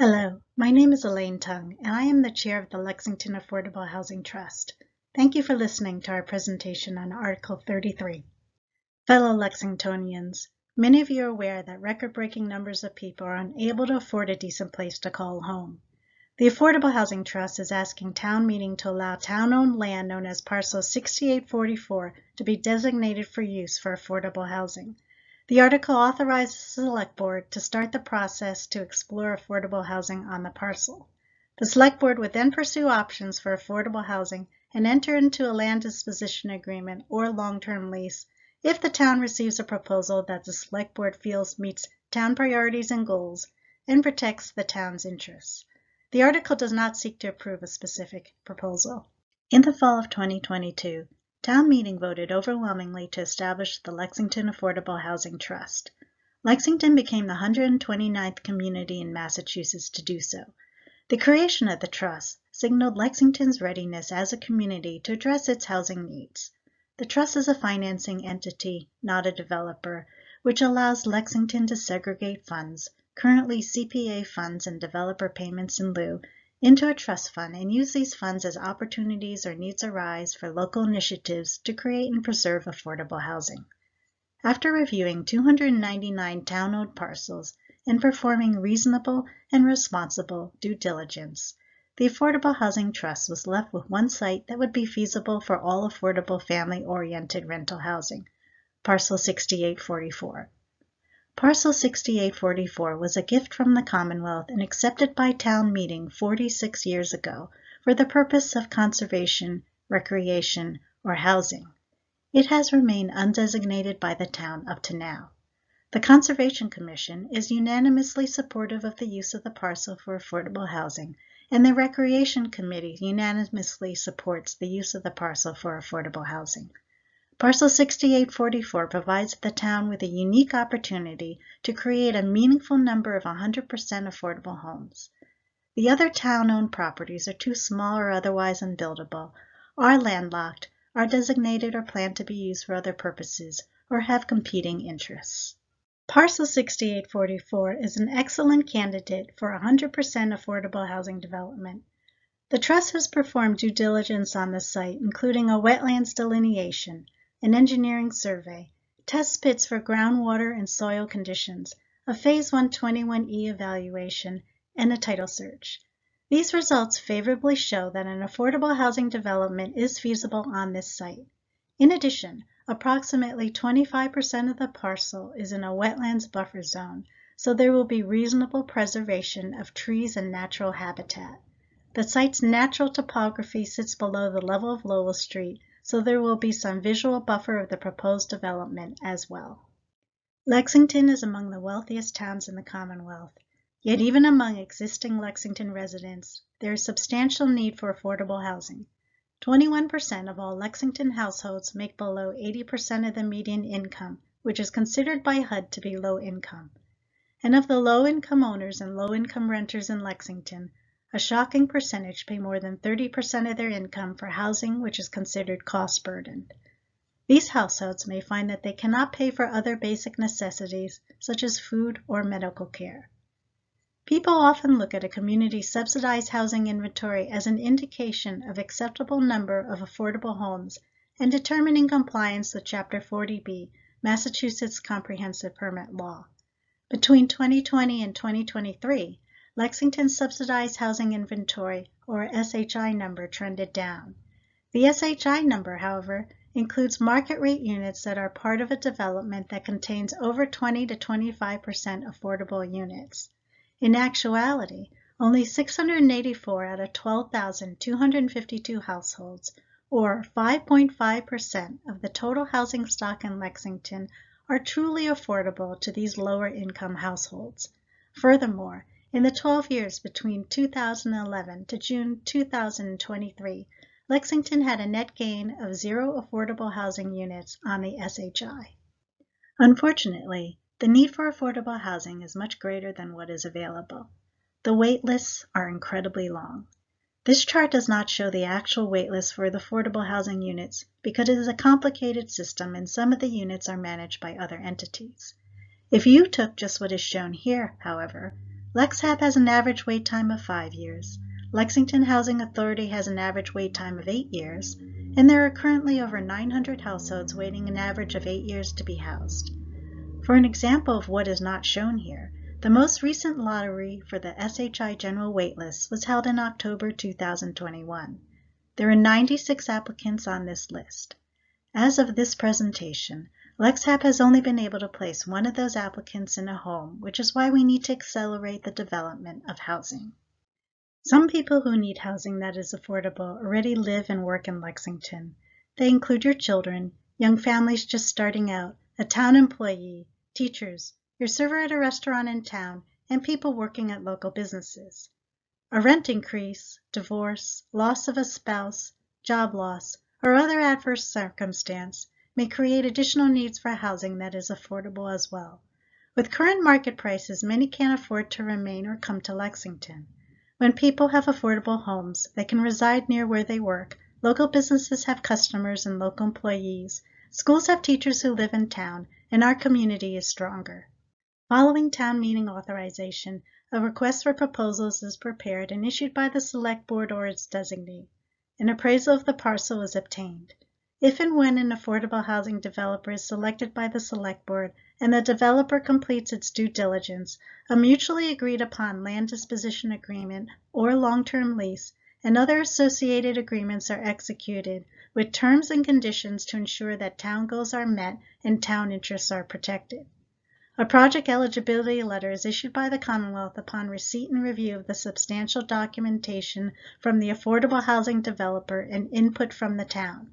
Hello, my name is Elaine Tung, and I am the chair of the Lexington Affordable Housing Trust. Thank you for listening to our presentation on Article 33. Fellow Lexingtonians, many of you are aware that record-breaking numbers of people are unable to afford a decent place to call home. The Affordable Housing Trust is asking town meeting to allow town-owned land known as Parcel 6844 to be designated for use for affordable housing. The article authorizes the Select Board to start the process to explore affordable housing on the parcel. The Select Board would then pursue options for affordable housing and enter into a land disposition agreement or long-term lease if the town receives a proposal that the Select Board feels meets town priorities and goals and protects the town's interests. The article does not seek to approve a specific proposal. In the fall of 2022, Town meeting voted overwhelmingly to establish the Lexington Affordable Housing Trust. Lexington became the 129th community in Massachusetts to do so. The creation of the trust signaled Lexington's readiness as a community to address its housing needs. The trust is a financing entity, not a developer, which allows Lexington to segregate funds, currently CPA funds and developer payments in lieu, into a trust fund and use these funds as opportunities or needs arise for local initiatives to create and preserve affordable housing. After reviewing 299 town-owned parcels and performing reasonable and responsible due diligence, the Affordable Housing Trust was left with one site that would be feasible for all affordable family-oriented rental housing, Parcel 6844. Parcel 6844 was a gift from the Commonwealth and accepted by town meeting 46 years ago for the purpose of conservation, recreation, or housing. It has remained undesignated by the town up to now. The Conservation Commission is unanimously supportive of the use of the parcel for affordable housing, and the Recreation Committee unanimously supports the use of the parcel for affordable housing. Parcel 6844 provides the town with a unique opportunity to create a meaningful number of 100% affordable homes. The other town-owned properties are too small or otherwise unbuildable, are landlocked, are designated or planned to be used for other purposes, or have competing interests. Parcel 6844 is an excellent candidate for 100% affordable housing development. The Trust has performed due diligence on the site, including a wetlands delineation, an engineering survey, test pits for groundwater and soil conditions, a Phase 121E evaluation, and a title search. These results favorably show that an affordable housing development is feasible on this site. In addition, approximately 25% of the parcel is in a wetlands buffer zone, so there will be reasonable preservation of trees and natural habitat. The site's natural topography sits below the level of Lowell Street, so there will be some visual buffer of the proposed development as well. Lexington is among the wealthiest towns in the Commonwealth, yet even among existing Lexington residents, there is substantial need for affordable housing. 21% of all Lexington households make below 80% of the median income, which is considered by HUD to be low income. And of the low-income owners and low-income renters in Lexington, a shocking percentage pay more than 30% of their income for housing which is considered cost-burdened. These households may find that they cannot pay for other basic necessities such as food or medical care. People often look at a community's subsidized housing inventory as an indication of acceptable number of affordable homes and determining compliance with Chapter 40B, Massachusetts Comprehensive Permit Law. Between 2020 and 2023, Lexington's subsidized housing inventory, or SHI number, trended down. The SHI number, however, includes market rate units that are part of a development that contains over 20 to 25% affordable units. In actuality, only 684 out of 12,252 households, or 5.5% of the total housing stock in Lexington, are truly affordable to these lower income households. Furthermore, in the 12 years between 2011 to June 2023, Lexington had a net gain of 0 affordable housing units on the SHI. Unfortunately, the need for affordable housing is much greater than what is available. The wait lists are incredibly long. This chart does not show the actual wait list for the affordable housing units because it is a complicated system and some of the units are managed by other entities. If you took just what is shown here, however, LexHab has an average wait time of 5 years. Lexington Housing Authority has an average wait time of 8 years, and there are currently over 900 households waiting an average of 8 years to be housed. For an example of what is not shown here, the most recent lottery for the SHI General Waitlist was held in October 2021. There are 96 applicants on this list. As of this presentation, LexHab has only been able to place one of those applicants in a home, which is why we need to accelerate the development of housing. Some people who need housing that is affordable already live and work in Lexington. They include your children, young families just starting out, a town employee, teachers, your server at a restaurant in town, and people working at local businesses. A rent increase, divorce, loss of a spouse, job loss, or other adverse circumstance may create additional needs for housing that is affordable as well. With current market prices, many can't afford to remain or come to Lexington. When people have affordable homes that can reside near where they work, local businesses have customers and local employees, schools have teachers who live in town, and our community is stronger. Following town meeting authorization, a request for proposals is prepared and issued by the Select Board or its designee. An appraisal of the parcel is obtained. If and when an affordable housing developer is selected by the Select Board and the developer completes its due diligence, a mutually agreed upon land disposition agreement or long-term lease and other associated agreements are executed with terms and conditions to ensure that town goals are met and town interests are protected. A project eligibility letter is issued by the Commonwealth upon receipt and review of the substantial documentation from the affordable housing developer and input from the town.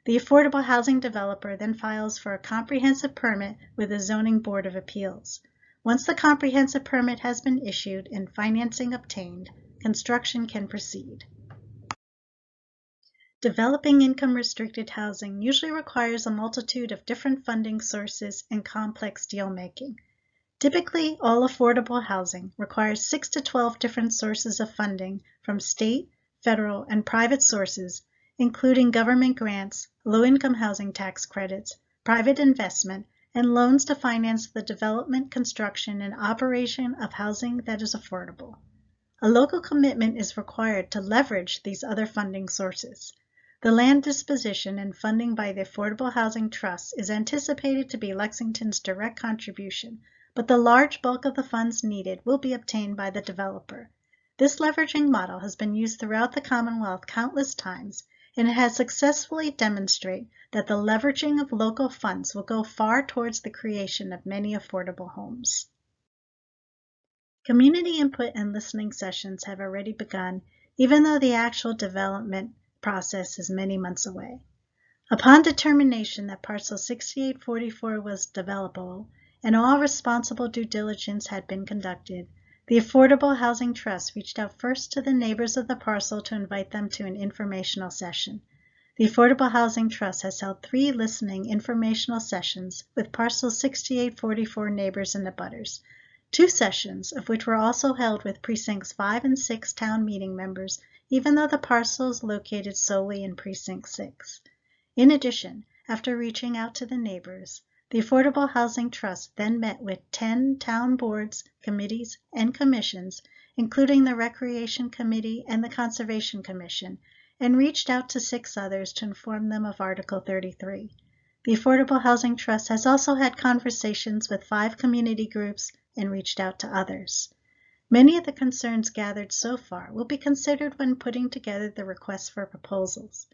The affordable housing developer then files for a comprehensive permit with the Zoning Board of Appeals. Once the comprehensive permit has been issued and financing obtained, construction can proceed. Developing income-restricted housing usually requires a multitude of different funding sources and complex deal-making. Typically, all affordable housing requires 6 to 12 different sources of funding from state, federal, and private sources, including government grants, low-income housing tax credits, private investment, and loans to finance the development, construction, and operation of housing that is affordable. A local commitment is required to leverage these other funding sources. The land disposition and funding by the Affordable Housing Trust is anticipated to be Lexington's direct contribution, but the large bulk of the funds needed will be obtained by the developer. This leveraging model has been used throughout the Commonwealth countless times, and it has successfully demonstrated that the leveraging of local funds will go far towards the creation of many affordable homes. Community input and listening sessions have already begun, even though the actual development process is many months away. Upon determination that parcel 6844 was developable and all responsible due diligence had been conducted, the Affordable Housing Trust reached out first to the neighbors of the parcel to invite them to an informational session. The Affordable Housing Trust has held 3 listening informational sessions with parcel 6844 neighbors and abutters. 2 sessions of which were also held with precincts 5 and 6 town meeting members, even though the parcel is located solely in precinct 6. In addition, after reaching out to the neighbors, the Affordable Housing Trust then met with 10 town boards, committees, and commissions, including the Recreation Committee and the Conservation Commission, and reached out to 6 others to inform them of Article 33. The Affordable Housing Trust has also had conversations with 5 community groups and reached out to others. Many of the concerns gathered so far will be considered when putting together the requests for proposals.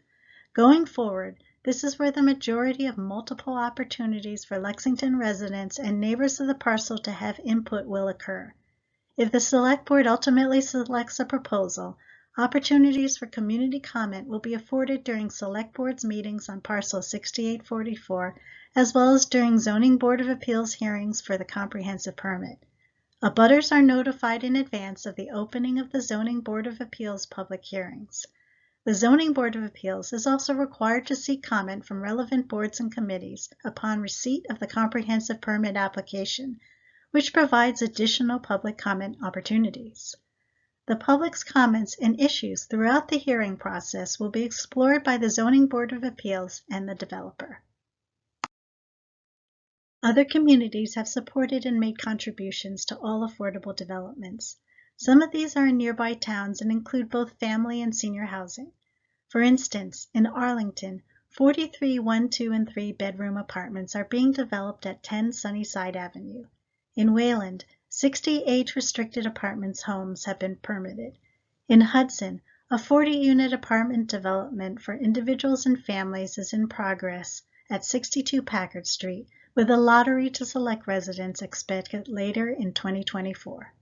Going forward, this is where the majority of multiple opportunities for Lexington residents and neighbors of the parcel to have input will occur. If the Select Board ultimately selects a proposal, opportunities for community comment will be afforded during Select Board's meetings on parcel 6844, as well as during Zoning Board of Appeals hearings for the comprehensive permit. Abutters are notified in advance of the opening of the Zoning Board of Appeals public hearings. The Zoning Board of Appeals is also required to seek comment from relevant boards and committees upon receipt of the comprehensive permit application, which provides additional public comment opportunities. The public's comments and issues throughout the hearing process will be explored by the Zoning Board of Appeals and the developer. Other communities have supported and made contributions to all affordable developments. Some of these are in nearby towns and include both family and senior housing. For instance, in Arlington, 43 1, 2, and 3 bedroom apartments are being developed at 10 Sunnyside Avenue. In Wayland, 60 age-restricted apartments homes have been permitted. In Hudson, a 40-unit apartment development for individuals and families is in progress at 62 Packard Street, with a lottery to select residents expected later in 2024.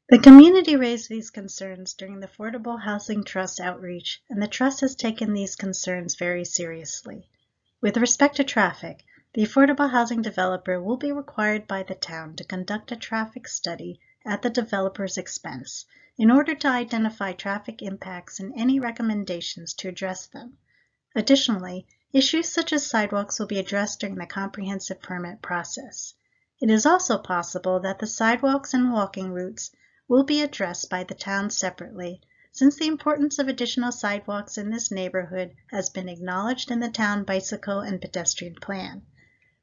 The community raised these concerns during the Affordable Housing Trust outreach, and the Trust has taken these concerns very seriously. With respect to traffic, the affordable housing developer will be required by the town to conduct a traffic study at the developer's expense in order to identify traffic impacts and any recommendations to address them. Additionally, issues such as sidewalks will be addressed during the comprehensive permit process. It is also possible that the sidewalks and walking routes will be addressed by the town separately, since the importance of additional sidewalks in this neighborhood has been acknowledged in the town bicycle and pedestrian plan.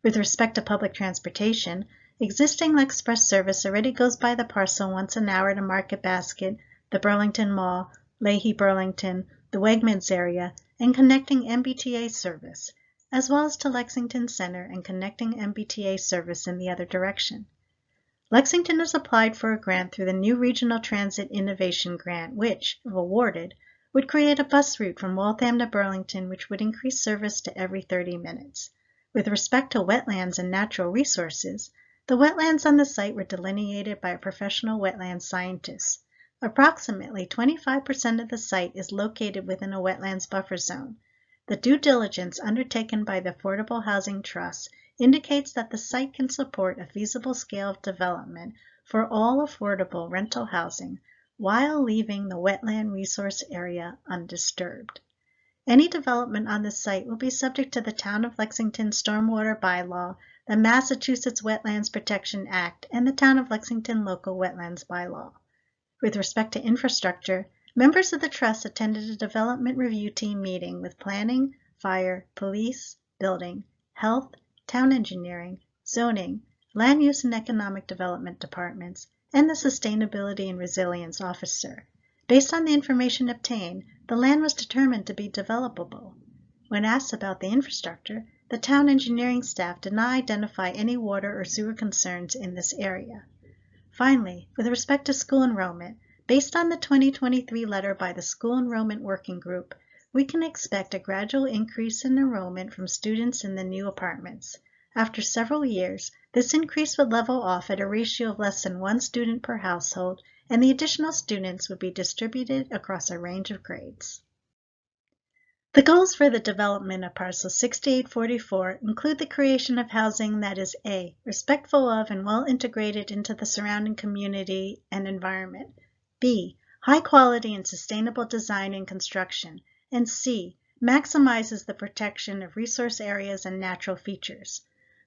With respect to public transportation, existing express service already goes by the parcel once an hour to Market Basket, the Burlington Mall, Leahy Burlington, the Wegmans area, and connecting MBTA service, as well as to Lexington Center and connecting MBTA service in the other direction. Lexington has applied for a grant through the new Regional Transit Innovation Grant, which, if awarded, would create a bus route from Waltham to Burlington, which would increase service to every 30 minutes. With respect to wetlands and natural resources, the wetlands on the site were delineated by a professional wetland scientist. Approximately 25% of the site is located within a wetlands buffer zone. The due diligence undertaken by the Affordable Housing Trust indicates that the site can support a feasible scale of development for all affordable rental housing while leaving the wetland resource area undisturbed. Any development on the site will be subject to the Town of Lexington Stormwater Bylaw, the Massachusetts Wetlands Protection Act, and the Town of Lexington Local Wetlands Bylaw. With respect to infrastructure, members of the Trust attended a development review team meeting with planning, fire, police, building, health, town engineering, zoning, land use and economic development departments, and the Sustainability and Resilience Officer. Based on the information obtained, the land was determined to be developable. When asked about the infrastructure, the town engineering staff did not identify any water or sewer concerns in this area. Finally, with respect to school enrollment, based on the 2023 letter by the School Enrollment Working Group, we can expect a gradual increase in enrollment from students in the new apartments. After several years, this increase would level off at a ratio of less than 1 student per household, and the additional students would be distributed across a range of grades. The goals for the development of Parcel 6844 include the creation of housing that is A, respectful of and well integrated into the surrounding community and environment, B, high quality and sustainable design and construction, and C, maximizes the protection of resource areas and natural features.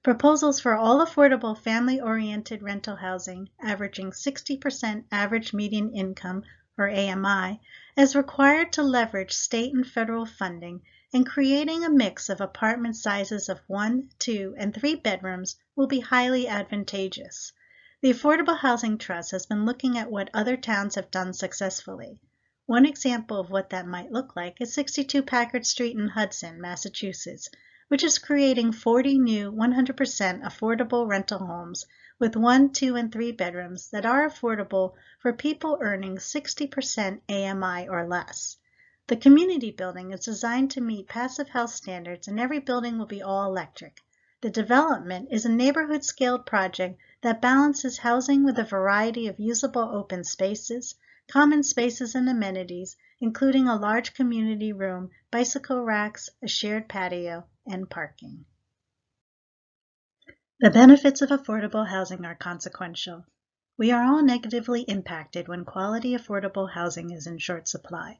Proposals for all affordable family-oriented rental housing averaging 60% average median income, or AMI, is required to leverage state and federal funding, and creating a mix of apartment sizes of 1, 2, and 3 bedrooms will be highly advantageous. The Affordable Housing Trust has been looking at what other towns have done successfully. One example of what that might look like is 62 Packard Street in Hudson, Massachusetts, which is creating 40 new 100% affordable rental homes with 1, 2, and 3 bedrooms that are affordable for people earning 60% AMI or less. The community building is designed to meet passive house standards, and every building will be all electric. The development is a neighborhood-scaled project that balances housing with a variety of usable open spaces, common spaces and amenities, including a large community room, bicycle racks, a shared patio, and parking. The benefits of affordable housing are consequential. We are all negatively impacted when quality affordable housing is in short supply.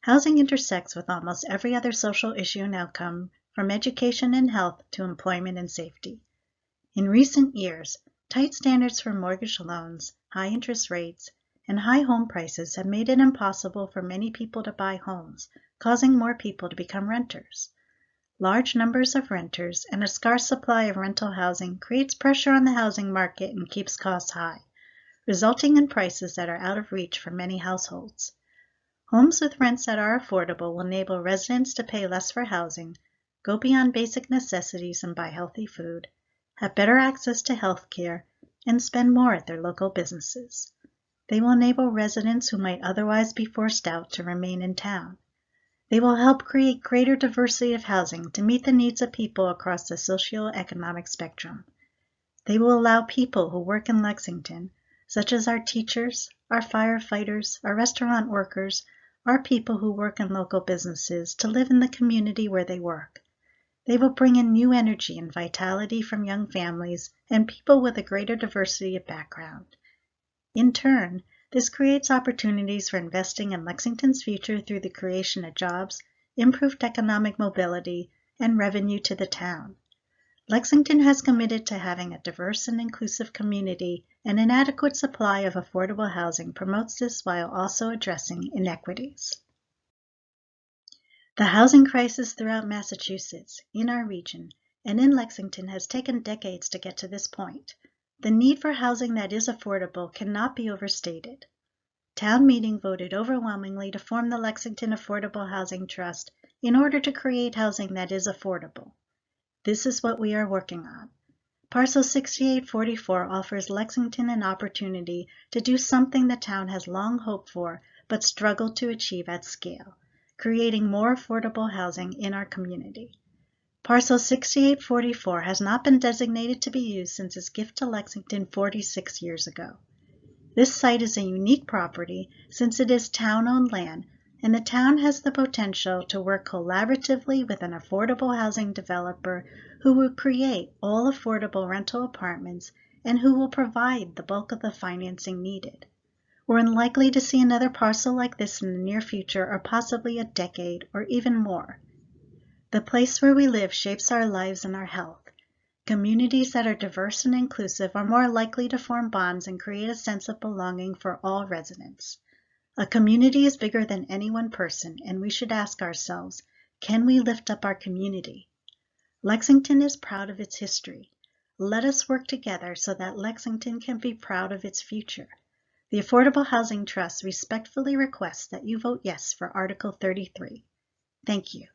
Housing intersects with almost every other social issue and outcome, from education and health to employment and safety. In recent years, tight standards for mortgage loans, high interest rates, and high home prices have made it impossible for many people to buy homes, causing more people to become renters. Large numbers of renters and a scarce supply of rental housing creates pressure on the housing market and keeps costs high, resulting in prices that are out of reach for many households. Homes with rents that are affordable will enable residents to pay less for housing, go beyond basic necessities and buy healthy food, have better access to health care, and spend more at their local businesses. They will enable residents who might otherwise be forced out to remain in town. They will help create greater diversity of housing to meet the needs of people across the socioeconomic spectrum. They will allow people who work in Lexington, such as our teachers, our firefighters, our restaurant workers, our people who work in local businesses, to live in the community where they work. They will bring in new energy and vitality from young families and people with a greater diversity of background. In turn, this creates opportunities for investing in Lexington's future through the creation of jobs, improved economic mobility, and revenue to the town. Lexington has committed to having a diverse and inclusive community, and an adequate supply of affordable housing promotes this while also addressing inequities. The housing crisis throughout Massachusetts, in our region, and in Lexington has taken decades to get to this point. The need for housing that is affordable cannot be overstated. Town meeting voted overwhelmingly to form the Lexington Affordable Housing Trust in order to create housing that is affordable. This is what we are working on. Parcel 6844 offers Lexington an opportunity to do something the town has long hoped for but struggled to achieve at scale, creating more affordable housing in our community. Parcel 6844 has not been designated to be used since its gift to Lexington 46 years ago. This site is a unique property since it is town-owned land, and the town has the potential to work collaboratively with an affordable housing developer who will create all affordable rental apartments and who will provide the bulk of the financing needed. We're unlikely to see another parcel like this in the near future, or possibly a decade or even more. The place where we live shapes our lives and our health. Communities that are diverse and inclusive are more likely to form bonds and create a sense of belonging for all residents. A community is bigger than any one person, and we should ask ourselves, can we lift up our community? Lexington is proud of its history. Let us work together so that Lexington can be proud of its future. The Affordable Housing Trust respectfully requests that you vote yes for Article 33. Thank you.